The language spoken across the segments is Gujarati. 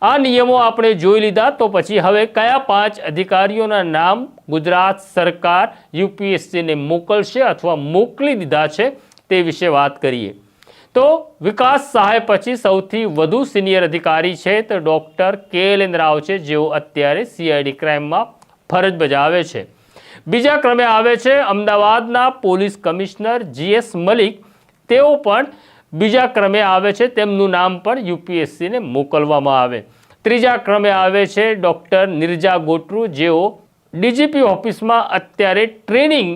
આ નિયમો આપણે જોઈ લીધા, તો પછી હવે કયા 5 અધિકારીઓના નામ ગુજરાત સરકાર યુપીએસસીને મોકલશે અથવા મોકલી દીધા છે તે વિશે વાત કરીએ. તો વિકાસ સહાય પછી સૌથી વધુ સિનિયર અધિકારી છે તો ડૉક્ટર KLN રાવ છે, જેઓ અત્યારે CID ક્રાઇમમાં ફરજ બજાવે છે. બીજા ક્રમે આવે છે અમદાવાદના પોલીસ કમિશનર GS મલિક, તેઓ પણ બીજા ક્રમે આવે છે, તેમનું નામ પણ યુપીએસસીને મોકલવામાં આવે. ત્રીજા ક્રમે આવે છે ડૉક્ટર નિરજા ગોટરુ, જેઓ DGP ઓફિસમાં અત્યારે ટ્રેનિંગ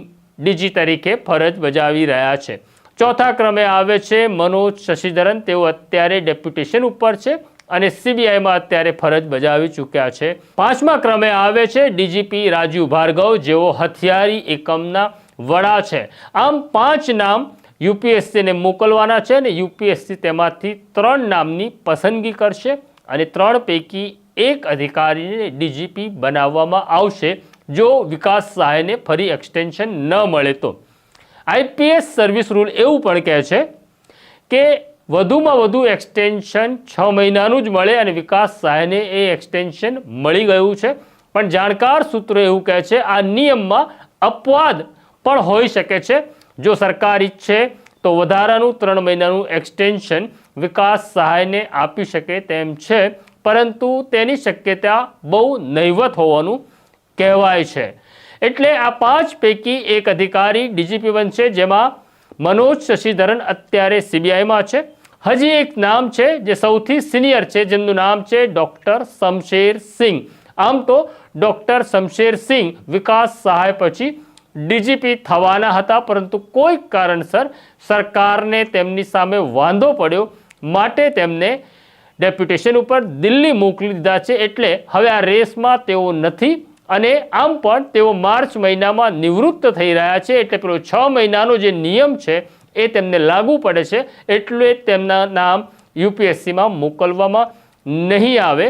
DG તરીકે ફરજ બજાવી રહ્યા છે. ચોથા ક્રમે આવે છે મનોજ શશિધરન, તેઓ અત્યારે ડેપ્યુટેશન ઉપર છે અને CBIમાં અત્યારે ફરજ બજાવી ચૂક્યા છે. પાંચમા ક્રમે આવે છે DGP રાજીવ ભાર્ગવ, જેઓ હથિયારી એકમના વડા છે. આમ 5 નામ યુપીએસસીને મોકલવાના છે અને યુપીએસસી તેમાંથી 3 નામની પસંદગી કરશે અને 3 પૈકી 1 અધિકારીને DGP બનાવવામાં આવશે જો વિકાસ સહાયને ફરી એક્સટેન્શન ન મળે તો. IPS સર્વિસ રૂલ એવું પણ કહે છે કે વધુમાં વધુ એક્સટેન્શન 6 મહિનાનું જ મળે અને વિકાસ સહાયને એ એક્સટેન્શન મળી ગયું છે. પણ જાણકાર સૂત્રો એવું કહે છે આ નિયમમાં અપવાદ પણ હોઈ શકે છે. જો સરકાર ઈચ્છે તો વધારાનું 3 મહિનાનું એક્સટેન્શન વિકાસ સહાયને આપી શકે તેમ છે, પરંતુ તેની શક્યતા બહુ નહીવત હોવાનું કહેવાય છે. એટલે આ 5 પૈકી 1 અધિકારી DGP બનશે, જેમાં મનોજ શશિધરન અત્યારે CBIમાં છે. હજી એક નામ છે જે સૌથી સિનિયર છે, જેમનું નામ છે ડૉક્ટર શમશેર સિંહ. આમ તો ડૉક્ટર શમશેર સિંહ વિકાસ સહાય પછી DGP થવાના હતા, પરંતુ કોઈક કારણસર સરકારને તેમની સામે વાંધો પડ્યો, માટે તેમને ડેપ્યુટેશન ઉપર દિલ્હી મોકલી દીધા છે. એટલે હવે આ રેસમાં તેઓ નથી અને આમ પણ તેઓ માર્ચ મહિનામાં નિવૃત્ત થઈ રહ્યા છે. એટલે પેલો 6 મહિનાનો જે નિયમ છે એ તેમને લાગુ પડે છે, એટલે તેમના નામ યુપીએસસીમાં મોકલવામાં નહીં આવે.